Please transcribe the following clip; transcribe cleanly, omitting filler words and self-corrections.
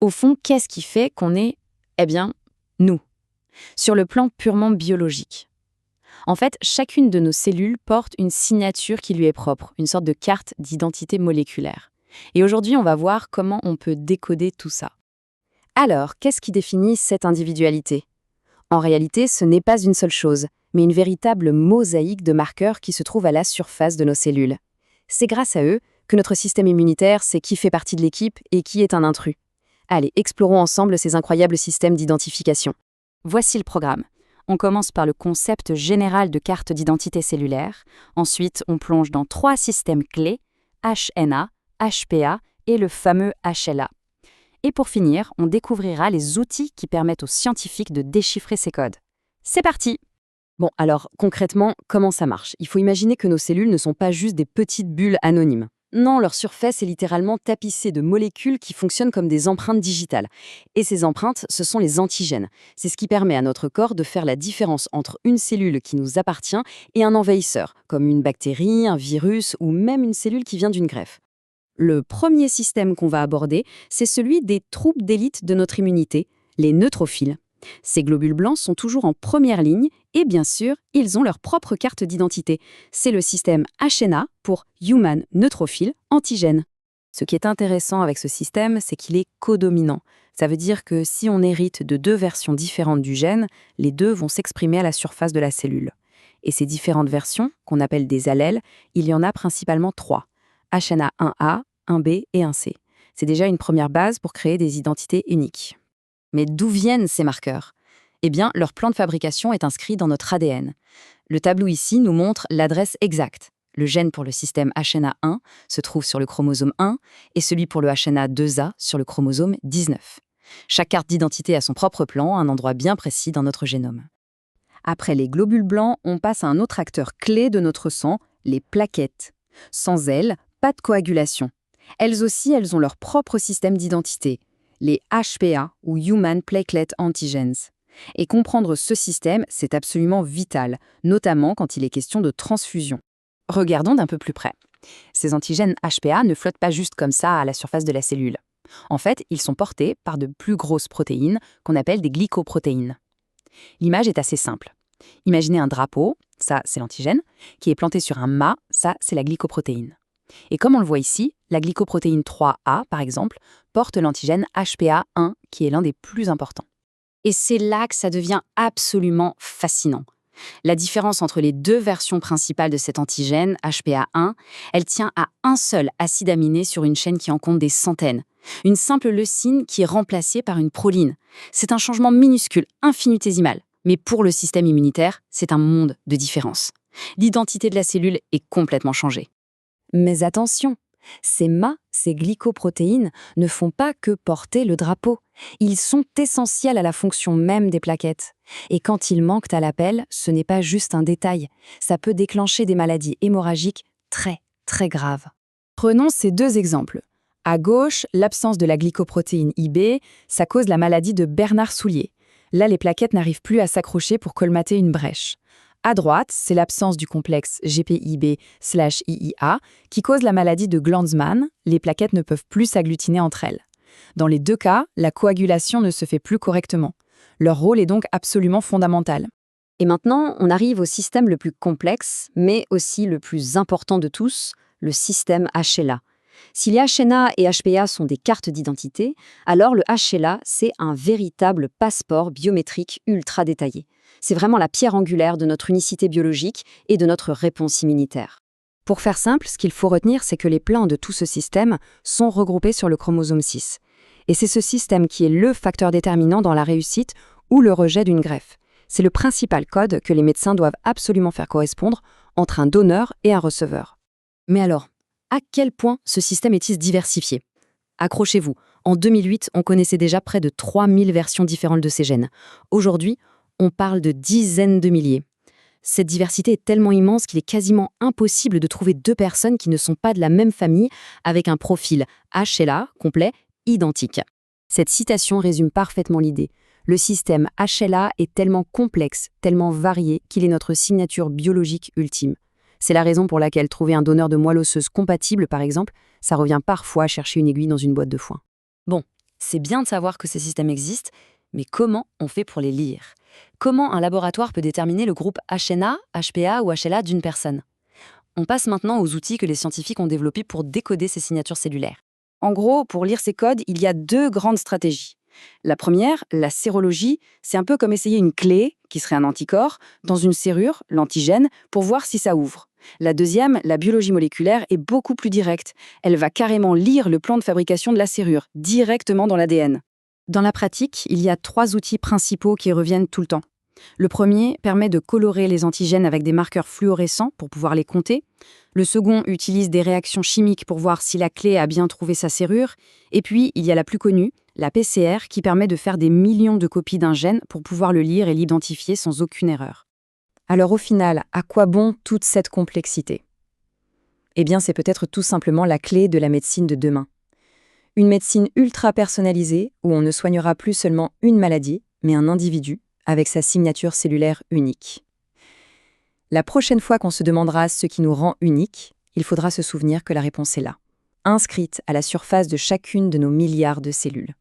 Au fond, qu'est-ce qui fait qu'on est, eh bien, nous, sur le plan purement biologique? En fait, chacune de nos cellules porte une signature qui lui est propre, une sorte de carte d'identité moléculaire. Et aujourd'hui, on va voir comment on peut décoder tout ça. Alors, qu'est-ce qui définit cette individualité? En réalité, ce n'est pas une seule chose, mais une véritable mosaïque de marqueurs qui se trouvent à la surface de nos cellules. C'est grâce à eux que notre système immunitaire sait qui fait partie de l'équipe et qui est un intrus. Allez, explorons ensemble ces incroyables systèmes d'identification. Voici le programme. On commence par le concept général de carte d'identité cellulaire. Ensuite, on plonge dans 3 systèmes clés, HNA, HPA et le fameux HLA. Et pour finir, on découvrira les outils qui permettent aux scientifiques de déchiffrer ces codes. C'est parti! Bon, alors concrètement, comment ça marche? Il faut imaginer que nos cellules ne sont pas juste des petites bulles anonymes. Non, leur surface est littéralement tapissée de molécules qui fonctionnent comme des empreintes digitales. Et ces empreintes, ce sont les antigènes. C'est ce qui permet à notre corps de faire la différence entre une cellule qui nous appartient et un envahisseur, comme une bactérie, un virus ou même une cellule qui vient d'une greffe. Le premier système qu'on va aborder, c'est celui des troupes d'élite de notre immunité, les neutrophiles. Ces globules blancs sont toujours en première ligne et bien sûr, ils ont leur propre carte d'identité. C'est le système HNA pour Human Neutrophile Antigène. Ce qui est intéressant avec ce système, c'est qu'il est codominant. Ça veut dire que si on hérite de 2 versions différentes du gène, les 2 vont s'exprimer à la surface de la cellule. Et ces différentes versions, qu'on appelle des allèles, il y en a principalement 3. HNA 1A, 1B et 1C. C'est déjà une première base pour créer des identités uniques. Mais d'où viennent ces marqueurs? Eh bien, leur plan de fabrication est inscrit dans notre ADN. Le tableau ici nous montre l'adresse exacte. Le gène pour le système HNA1 se trouve sur le chromosome 1 et celui pour le HNA2A sur le chromosome 19. Chaque carte d'identité a son propre plan, un endroit bien précis dans notre génome. Après les globules blancs, on passe à un autre acteur clé de notre sang, les plaquettes. Sans elles, pas de coagulation. Elles aussi, elles ont leur propre système d'identité, les HPA ou Human Platelet Antigens. Et comprendre ce système, c'est absolument vital, notamment quand il est question de transfusion. Regardons d'un peu plus près. Ces antigènes HPA ne flottent pas juste comme ça à la surface de la cellule. En fait, ils sont portés par de plus grosses protéines qu'on appelle des glycoprotéines. L'image est assez simple. Imaginez un drapeau, ça c'est l'antigène, qui est planté sur un mât, ça c'est la glycoprotéine. Et comme on le voit ici, la glycoprotéine 3A, par exemple, porte l'antigène HPA1, qui est l'un des plus importants. Et c'est là que ça devient absolument fascinant. La différence entre les 2 versions principales de cet antigène, HPA1, elle tient à un seul acide aminé sur une chaîne qui en compte des centaines. Une simple leucine qui est remplacée par une proline. C'est un changement minuscule, infinitésimal. Mais pour le système immunitaire, c'est un monde de différence. L'identité de la cellule est complètement changée. Mais attention, ces mâts, ces glycoprotéines, ne font pas que porter le drapeau. Ils sont essentiels à la fonction même des plaquettes. Et quand ils manquent à l'appel, ce n'est pas juste un détail. Ça peut déclencher des maladies hémorragiques très, très graves. Prenons ces 2 exemples. À gauche, l'absence de la glycoprotéine IB, ça cause la maladie de Bernard-Soulier. Là, les plaquettes n'arrivent plus à s'accrocher pour colmater une brèche. À droite, c'est l'absence du complexe GPIB/IIA qui cause la maladie de Glanzmann. Les plaquettes ne peuvent plus s'agglutiner entre elles. Dans les 2 cas, la coagulation ne se fait plus correctement. Leur rôle est donc absolument fondamental. Et maintenant, on arrive au système le plus complexe, mais aussi le plus important de tous, le système HLA. Si les HNA et HPA sont des cartes d'identité, alors le HLA, c'est un véritable passeport biométrique ultra détaillé. C'est vraiment la pierre angulaire de notre unicité biologique et de notre réponse immunitaire. Pour faire simple, ce qu'il faut retenir, c'est que les plans de tout ce système sont regroupés sur le chromosome 6. Et c'est ce système qui est le facteur déterminant dans la réussite ou le rejet d'une greffe. C'est le principal code que les médecins doivent absolument faire correspondre entre un donneur et un receveur. Mais alors, à quel point ce système est-il diversifié? Accrochez-vous, en 2008, on connaissait déjà près de 3000 versions différentes de ces gènes. Aujourd'hui, on parle de dizaines de milliers. Cette diversité est tellement immense qu'il est quasiment impossible de trouver 2 personnes qui ne sont pas de la même famille avec un profil HLA complet identique. Cette citation résume parfaitement l'idée. Le système HLA est tellement complexe, tellement varié qu'il est notre signature biologique ultime. C'est la raison pour laquelle trouver un donneur de moelle osseuse compatible, par exemple, ça revient parfois à chercher une aiguille dans une boîte de foin. Bon, C'est bien de savoir que ces systèmes existent, mais comment on fait pour les lire? Comment un laboratoire peut déterminer le groupe HNA, HPA ou HLA d'une personne? On passe maintenant aux outils que les scientifiques ont développés pour décoder ces signatures cellulaires. En gros, pour lire ces codes, il y a deux grandes stratégies. La première, la sérologie, c'est un peu comme essayer une clé, qui serait un anticorps, dans une serrure, l'antigène, pour voir si ça ouvre. La deuxième, la biologie moléculaire, est beaucoup plus directe. Elle va carrément lire le plan de fabrication de la serrure, directement dans l'ADN. Dans la pratique, il y a 3 outils principaux qui reviennent tout le temps. Le premier permet de colorer les antigènes avec des marqueurs fluorescents pour pouvoir les compter. Le second utilise des réactions chimiques pour voir si la clé a bien trouvé sa serrure. Et puis, il y a la plus connue, la PCR, qui permet de faire des millions de copies d'un gène pour pouvoir le lire et l'identifier sans aucune erreur. Alors au final, à quoi bon toute cette complexité? Eh bien, c'est peut-être tout simplement la clé de la médecine de demain. Une médecine ultra personnalisée où on ne soignera plus seulement une maladie, mais un individu, avec sa signature cellulaire unique. La prochaine fois qu'on se demandera ce qui nous rend unique, il faudra se souvenir que la réponse est là, inscrite à la surface de chacune de nos milliards de cellules.